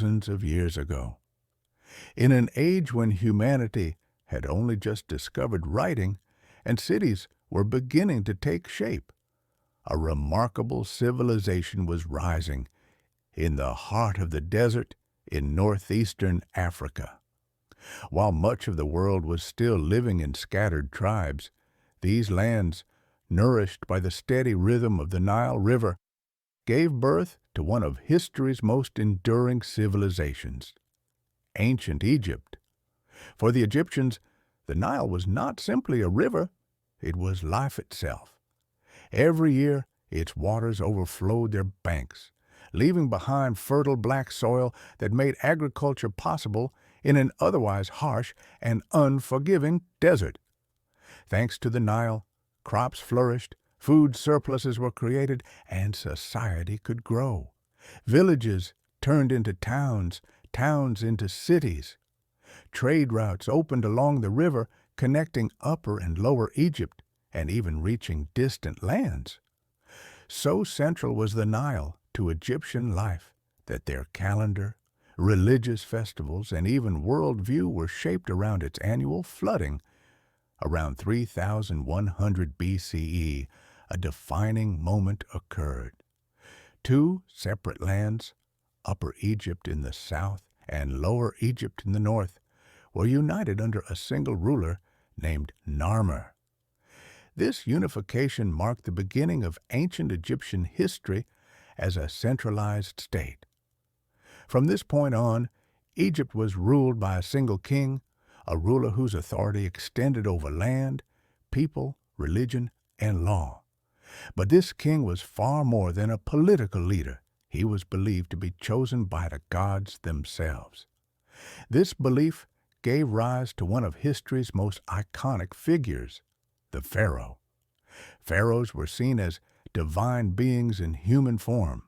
thousands of years ago. In an age when humanity had only just discovered writing and cities were beginning to take shape, a remarkable civilization was rising in the heart of the desert in northeastern Africa. While much of the world was still living in scattered tribes, these lands, nourished by the steady rhythm of the Nile River, gave birth to one of history's most enduring civilizations, ancient Egypt. For the Egyptians, the Nile was not simply a river, it was life itself. Every year, its waters overflowed their banks, leaving behind fertile black soil that made agriculture possible in an otherwise harsh and unforgiving desert. Thanks to the Nile, crops flourished, food surpluses were created, and society could grow. Villages turned into towns, towns into cities. Trade routes opened along the river, connecting Upper and Lower Egypt, and even reaching distant lands. So central was the Nile to Egyptian life that their calendar, religious festivals, and even worldview were shaped around its annual flooding. Around 3100 BCE, a defining moment occurred. Two separate lands, Upper Egypt in the south and Lower Egypt in the north, were united under a single ruler named Narmer. This unification marked the beginning of ancient Egyptian history as a centralized state. From this point on, Egypt was ruled by a single king, a ruler whose authority extended over land, people, religion, and law. But this king was far more than a political leader. He was believed to be chosen by the gods themselves. This belief gave rise to one of history's most iconic figures, the pharaoh. Pharaohs were seen as divine beings in human form.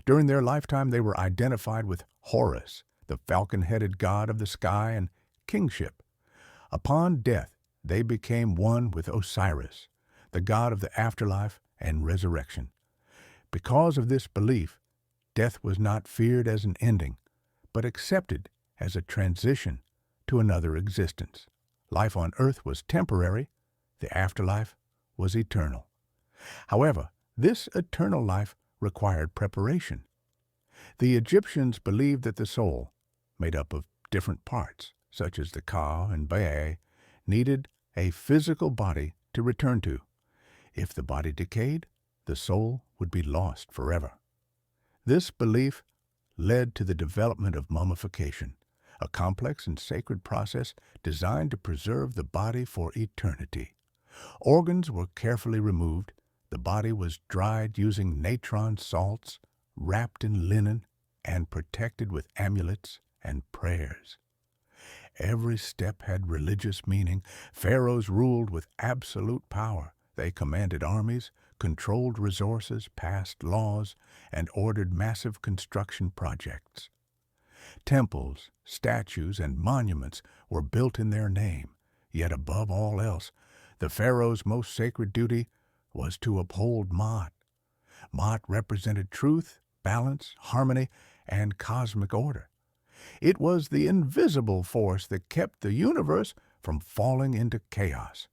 During their lifetime, they were identified with Horus, the falcon-headed god of the sky and kingship. Upon death, they became one with Osiris, the god of the afterlife and resurrection. Because of this belief, death was not feared as an ending, but accepted as a transition to another existence. Life on earth was temporary, the afterlife was eternal. However, this eternal life required preparation. The Egyptians believed that the soul, made up of different parts, such as the Ka and Ba, needed a physical body to return to. If the body decayed, the soul would be lost forever. This belief led to the development of mummification, a complex and sacred process designed to preserve the body for eternity. Organs were carefully removed, the body was dried using natron salts, wrapped in linen, and protected with amulets and prayers. Every step had religious meaning. Pharaohs ruled with absolute power. They commanded armies, controlled resources, passed laws, and ordered massive construction projects. Temples, statues, and monuments were built in their name, yet above all else, the pharaoh's most sacred duty was to uphold Ma'at. Ma'at represented truth, balance, harmony, and cosmic order. It was the invisible force that kept the universe from falling into chaos.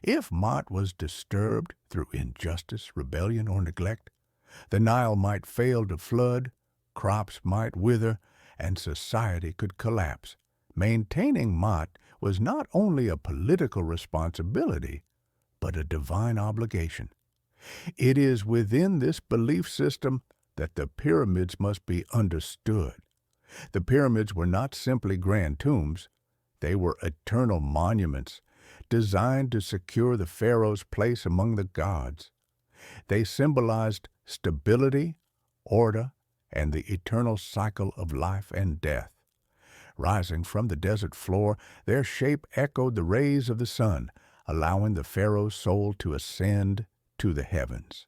If Ma'at was disturbed through injustice, rebellion, or neglect, the Nile might fail to flood, crops might wither, and society could collapse. Maintaining Ma'at was not only a political responsibility, but a divine obligation. It is within this belief system that the pyramids must be understood. The pyramids were not simply grand tombs, they were eternal monuments designed to secure the pharaoh's place among the gods. They symbolized stability, order, and the eternal cycle of life and death. Rising from the desert floor, their shape echoed the rays of the sun, allowing the pharaoh's soul to ascend to the heavens.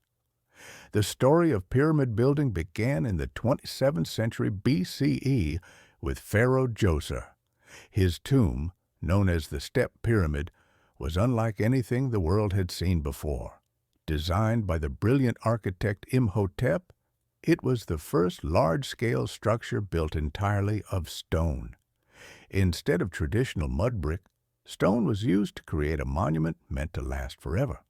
The story of pyramid building began in the 27th century BCE with Pharaoh Djoser. His tomb, known as the Step Pyramid, was unlike anything the world had seen before. Designed by the brilliant architect Imhotep, It was the first large-scale structure built entirely of stone. Instead of traditional mud brick, stone was used to create a monument meant to last forever.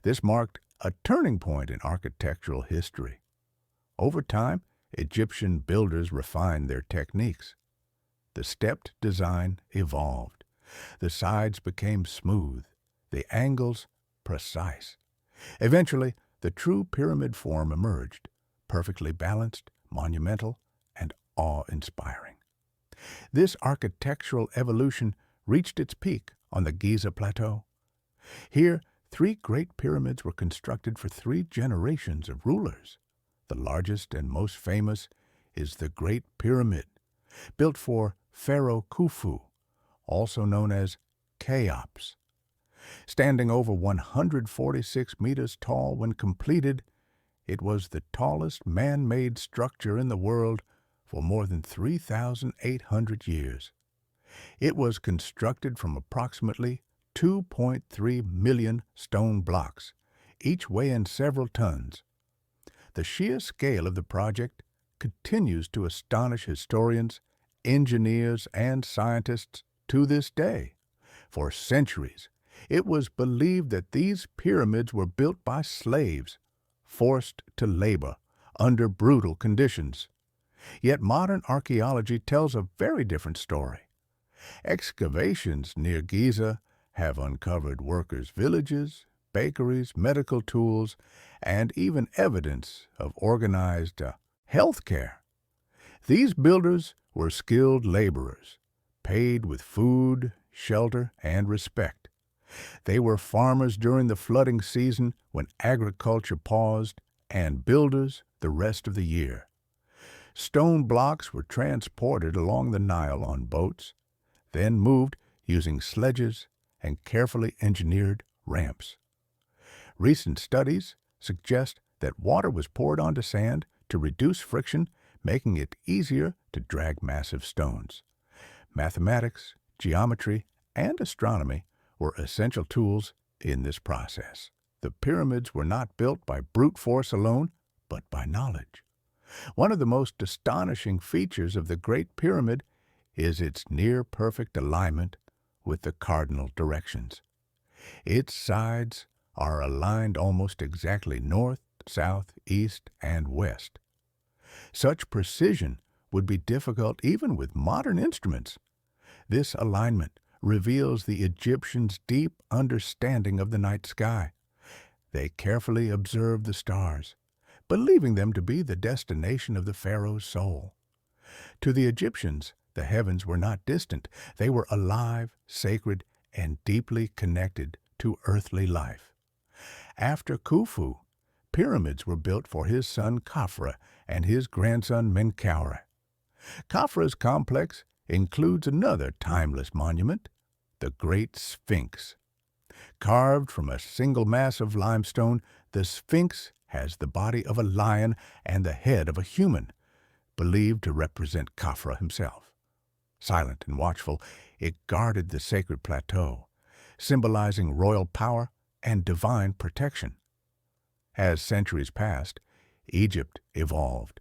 This marked a turning point in architectural history. Over time, Egyptian builders refined their techniques. The stepped design evolved. The sides became smooth, the angles precise. Eventually, the true pyramid form emerged, perfectly balanced, monumental, and awe-inspiring. This architectural evolution reached its peak on the Giza Plateau. Here, three great pyramids were constructed for three generations of rulers. The largest and most famous is the Great Pyramid, built for Pharaoh Khufu, also known as Cheops. Standing over 146 meters tall when completed, it was the tallest man-made structure in the world for more than 3,800 years. It was constructed from approximately 2.3 million stone blocks, each weighing several tons. The sheer scale of the project continues to astonish historians, engineers, and scientists to this day. For centuries, it was believed that these pyramids were built by slaves, forced to labor under brutal conditions. Yet modern archaeology tells a very different story. Excavations near Giza have uncovered workers' villages, bakeries, medical tools, and even evidence of organized health care. These builders were skilled laborers, paid with food, shelter, and respect. They were farmers during the flooding season when agriculture paused, and builders the rest of the year. Stone blocks were transported along the Nile on boats, then moved using sledges and carefully engineered ramps. Recent studies suggest that water was poured onto sand to reduce friction, making it easier to drag massive stones. Mathematics, geometry, and astronomy were essential tools in this process. The pyramids were not built by brute force alone, but by knowledge. One of the most astonishing features of the Great Pyramid is its near-perfect alignment with the cardinal directions. Its sides are aligned almost exactly north, south, east, and west. Such precision would be difficult even with modern instruments. This alignment reveals the Egyptians' deep understanding of the night sky. They carefully observed the stars, believing them to be the destination of the pharaoh's soul. To the Egyptians, the heavens were not distant. They were alive, sacred, and deeply connected to earthly life. After Khufu, pyramids were built for his son Khafra and his grandson Menkaure. Khafra's complex includes another timeless monument, the Great Sphinx. Carved from a single mass of limestone, the Sphinx has the body of a lion and the head of a human, believed to represent Khafra himself. Silent and watchful, it guarded the sacred plateau, symbolizing royal power and divine protection. As centuries passed, Egypt evolved.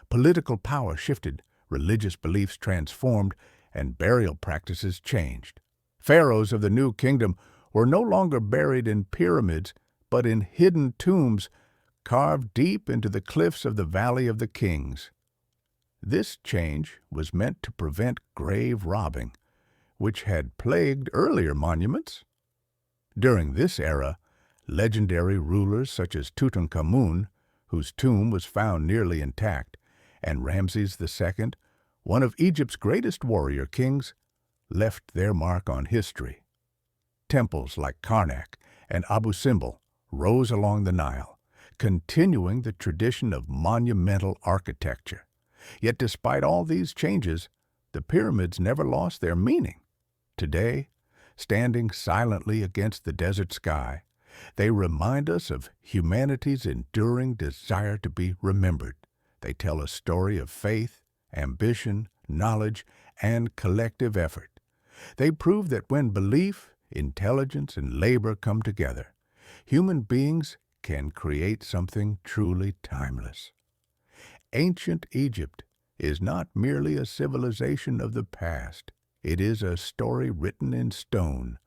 Political power shifted, religious beliefs transformed, and burial practices changed. Pharaohs of the new kingdom were no longer buried in pyramids, but in hidden tombs carved deep into the cliffs of the Valley of the Kings. This change was meant to prevent grave robbing, which had plagued earlier monuments. During this era, legendary rulers such as Tutankhamun, whose tomb was found nearly intact, and Ramses II, one of Egypt's greatest warrior kings, left their mark on history. Temples like Karnak and Abu Simbel rose along the Nile, continuing the tradition of monumental architecture. Yet despite all these changes, the pyramids never lost their meaning. Today, standing silently against the desert sky, they remind us of humanity's enduring desire to be remembered. They tell a story of faith, ambition, knowledge, and collective effort. They prove that when belief, intelligence, and labor come together, human beings can create something truly timeless. Ancient Egypt is not merely a civilization of the past. It is a story written in stone,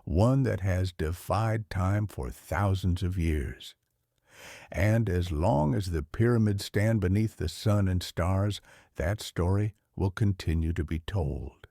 one that has defied time for thousands of years. And as long as the pyramids stand beneath the sun and stars, that story will continue to be told.